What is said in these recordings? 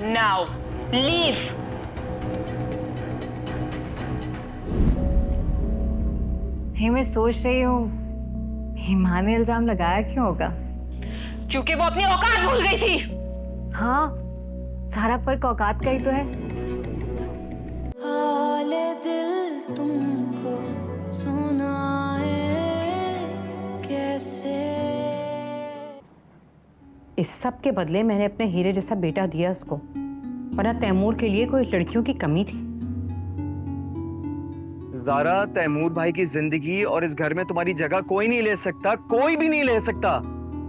Now, leave. नहीं, मैं सोच रही हूँ हिमा ने इल्जाम लगाया क्यों होगा? क्योंकि वो अपनी औकात भूल गई थी। हाँ, सारा फर्क औकात का ही तो है। हाले दिल तुमको सुनाए कैसे। इस सब के बदले मैंने अपने हीरे जैसा बेटा दिया उसको, वरना तैमूर के लिए कोई लड़कियों की कमी थी? ज़ारा, तैमूर भाई की जिंदगी और इस घर में तुम्हारी जगह कोई नहीं ले सकता, कोई भी नहीं ले सकता,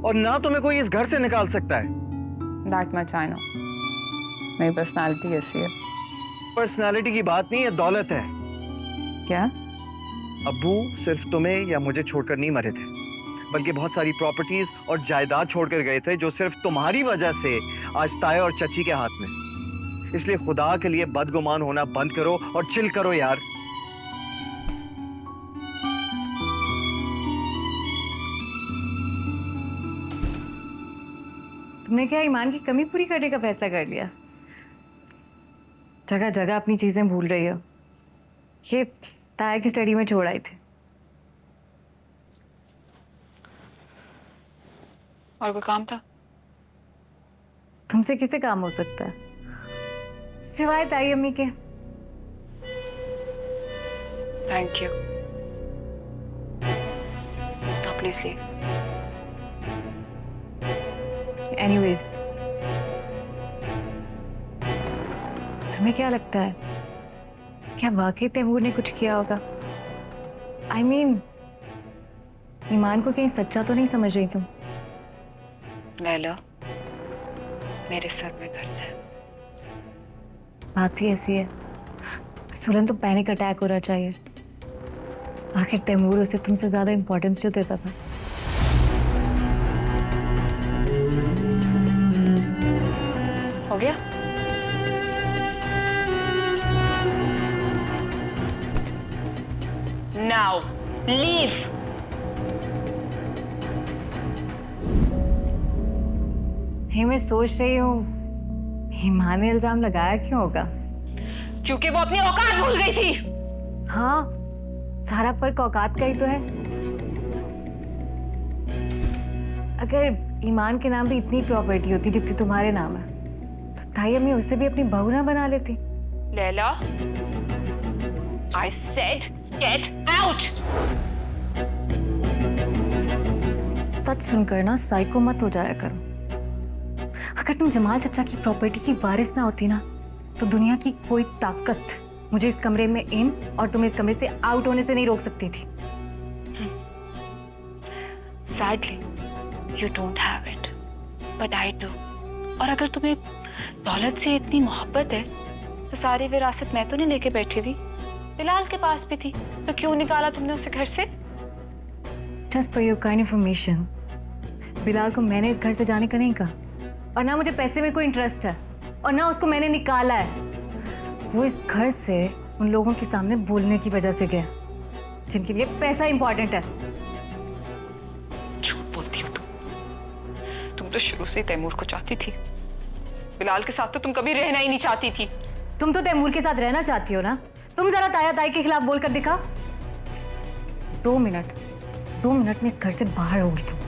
और ना तुम्हें कोई इस घर से निकाल सकता है। That much I know. मेरी पर्सनालिटी ऐसी है। पर्सनालिटी की बात नहीं है, दौलत है। क्या? अब्बू सिर्फ तुम्हें या मुझे छोड़कर नहीं मरे थे, बल्कि बहुत सारी प्रॉपर्टीज और जायदाद छोड़कर गए थे, जो सिर्फ तुम्हारी वजह से आज ताया और चची के हाथ में। इसलिए खुदा के लिए बदगुमान होना बंद करो और चिल करो यार। तुमने क्या ईमान की कमी पूरी करने का फैसला कर लिया? जगह जगह अपनी चीजें भूल रही हो। ये ताया की स्टडी में छोड़ आई थी। और कोई काम था? तुमसे किसे काम हो सकता है सिवाय ताई अम्मी के? Thank you. Please leave. Anyways, तुम्हें क्या लगता है, क्या वाकई तैमूर ने कुछ किया होगा? I mean, ईमान को कहीं सच्चा तो नहीं समझ रही तुम? लैला, मेरे सर में दर्द है। बात ही ऐसी है। सुलन तो पैनिक अटैक हो रहा चाहिए। आखिर तैमूर उसे तुमसे ज्यादा इंपॉर्टेंस जो देता था। हो गया? Now, leave. नहीं, मैं सोच रही हूँ हिमा ने इल्जाम लगाया क्यों होगा? क्योंकि वो अपनी औकात भूल गई थी। हाँ, सारा फर्क औकात का ही तो है। अगर ईमान के नाम भी इतनी प्रॉपर्टी होती जितनी तुम्हारे नाम है, तो ताई अम्मी उसे भी अपनी बहू ना बना लेती। Laila, I said get out. सच सुनकर ना साइको मत हो जाया करो। अगर तुम जमाल चचा की प्रॉपर्टी की वारिस ना होती ना, तो दुनिया की कोई ताकत मुझे इस कमरे में इन और तुम्हें इस कमरे से आउट होने से नहीं रोक सकती थी। Sadly, you don't have it, but I do. और अगर तुम्हें दौलत से इतनी मोहब्बत है, तो सारी विरासत मैं तो नहीं लेके बैठी हुई। बिलाल के पास भी थी, तो क्यों निकाला तुमने उसे घर से? Just for your kind information, Bilal को मैंने इस घर से जाने का नहीं कहा, और ना मुझे पैसे में कोई इंटरेस्ट है, और ना उसको मैंने निकाला है। वो इस घर से उन लोगों के सामने बोलने की वजह से गया, जिनके लिए पैसा इंपॉर्टेंट है। झूठ बोलती हो तुम तो शुरू से ही तैमूर को चाहती थी। बिलाल के साथ तो तुम कभी रहना ही नहीं चाहती थी। तुम तो तैमूर के साथ रहना चाहती हो ना? तुम जरा ताया ताई के खिलाफ बोलकर दिखाओ। 2 मिनट में इस घर से बाहर होगी तुम।